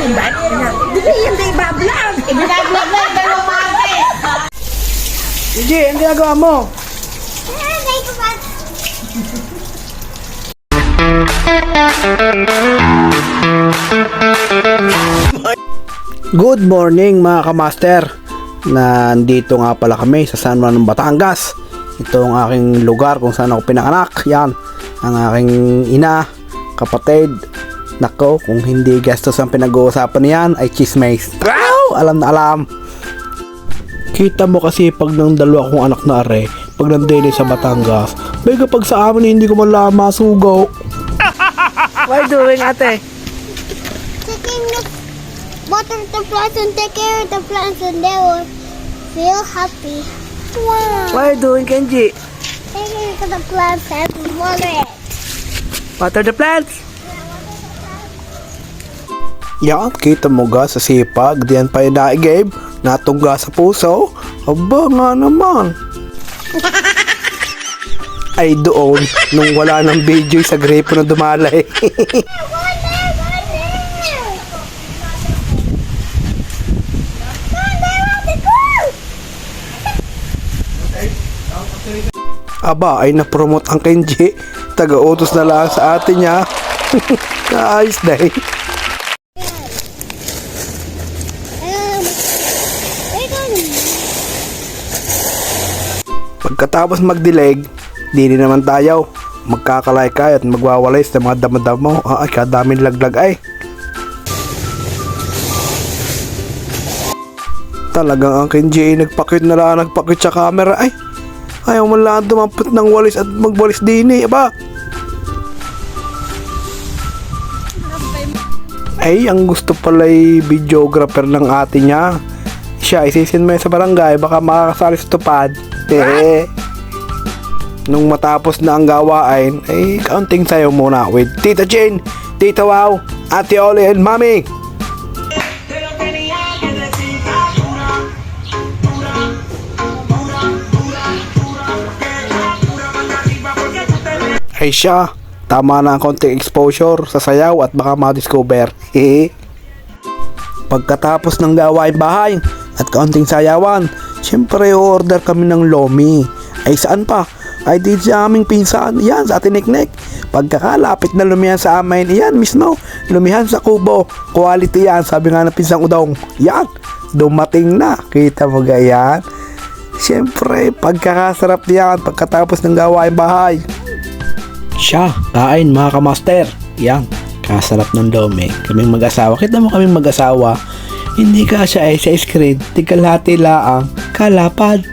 himbat? Hindi yan tayo bablog. Ibinablog na ito ng mami. Gigi, ang ginagawa mo? Good morning mga kamaster. Nandito nga pala kami sa San Juan ng Batangas. Ito ang aking lugar kung saan ako pinanganak. Yan, ang aking ina, kapatid. Nako, kung hindi gastos ang pinag-uusapan niyan ay chismes. Wow! Alam na alam. Kita mo kasi pag ng dalawa kong anak na are, pag nandili sa Batangas, may kapag sa amin hindi ko man lang masugaw. What are you doing, ate? Taking the water the plants and take care of the plants and they will feel happy. Wow. What are you doing, Kenji? Taking care of the plants and water it. Water the plants. Yan, kita mo ga sa sipag, diyan pa yung naigib, natungga sa puso. Aba nga naman. Ay doon, nung wala ng video sa gripo na dumalay. Aba, ay na-promote ang Kenji. Taga-utos na lang sa atin niya. Naayos dahil. Pagkatapos magdilig, di naman tayo magkakalaykay at magwawalay sa mga damadamo. Ay, kadaming laglag ay. Talagang ang Kenji nagpakit na lang, nagpakit sa camera ay. Ayaw man lang dumampot ng walis at magwalis din eh, aba. Ay, ang gusto pala'y videographer ng ate niya. Siya, isisin mo sa barangay, baka makakasali sa tupad. Nung matapos na ang gawain, ay kaunting sayo muna with Tita Jane, Tita Wow, Ate Oli and Mami. Ay siya, tama na ang konting exposure sa sayaw at baka ma-discover. Pagkatapos ng gawain bahay at kaunting sayawan, syempre order kami ng lomi. Ay saan pa? Ay di sa aming pinsan, yan sa Tiniknik. Pagkakalapit na lumihan sa amin, yan mismo, lumihan sa kubo. Quality yan, sabi nga ng pinsang udong. Yan, dumating na, kita mo gayan. Syempre, pagkakasarap yan pagkatapos ng gawain bahay. Siya, kain mga kamaster. Yan, kasarap ng lomi. Kaming mag-asawa, kita mo kaming mag-asawa. Hindi ka siya ay sa screen, tikalhati laang, kalapad.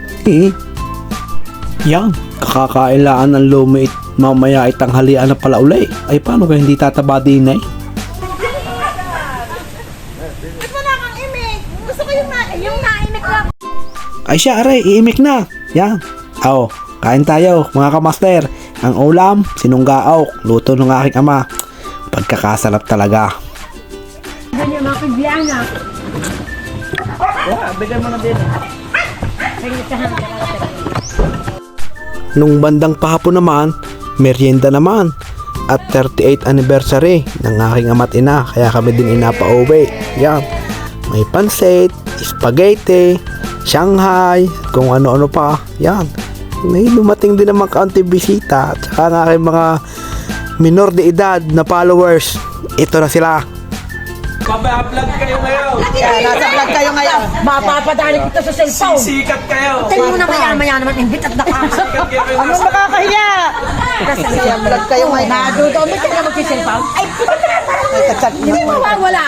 Yan, kakakailaan ng lomi mamaya ay tanghalian na pala ulay. Ay paano ka hindi tataba din ay? Ba't wala kang imik? Gusto ko yung naimik lang. Ay siya, aray, iimik na. Yan. Oo, kain tayo mga kamaster. Ang ulam, sinunggaok, luto ng aking ama. Pagkakasarap talaga. Ganyan mga kibiyana. Bigyan mo na din. Nung bandang pahapon naman, merienda naman. At 38th anniversary ng aking ama't ina. Kaya kami din inapauwi. Yan. May pansit, spaghetti, Shanghai, kung ano-ano pa. Yan. May dumating din naman kaunting bisita. At saka ng aking mga minor de edad na followers. Ito na sila. Mabablog kayo ngayon. Nasa vlog kayo ngayon. Mapapadali kita sa cellphone. Sikat kayo. Tingin mo na maya naman imbit at nakaka. Ano nakakahiya? Kasi vlog kayo ngayon. Nadudo, may kaya mag-cellphone. Ay, katsat niyo. Hindi mawawala.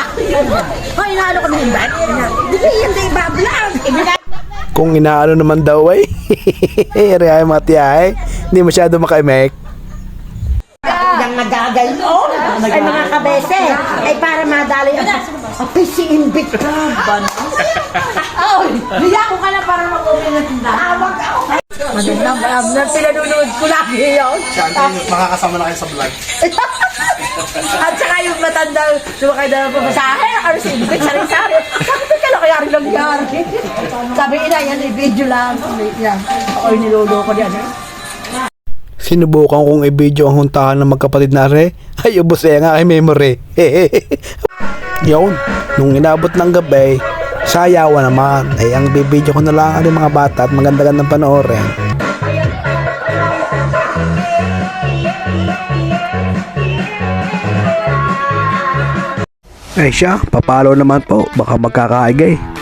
Hoy, inaano kami imbit? Hindi yan tayo bablog. Kung inaano naman daw ay Riyay Matiay, hindi masyado makaimek. Yang nagagayon ay mga kabese ay para madali ang PC invit ka. Ay, hiya ko ka na para mag-uwi na tinda. Awag ako. Magandang pinanonood ko lagi yun. Makakasama na kayo sa vlog. At saka yung matanda, sumakay na lang pumasahe, ano si invit, sari-sari. Sabi ko, kala kaya rin nangyari. Sabi ina, yan, i-video lang. Yan, ako'y nilolo ko yan. Sinubukan kong i-video ang huntahan ng magkapatid na are. Ay, ubos nga kay memory. Yun, nung inabot ng gabi, sayawan naman. Ay ang bibidyo ko na lang ang mga bata at maganda-gandang panoorin. Ay siya, papalo naman po, baka magkakaigay.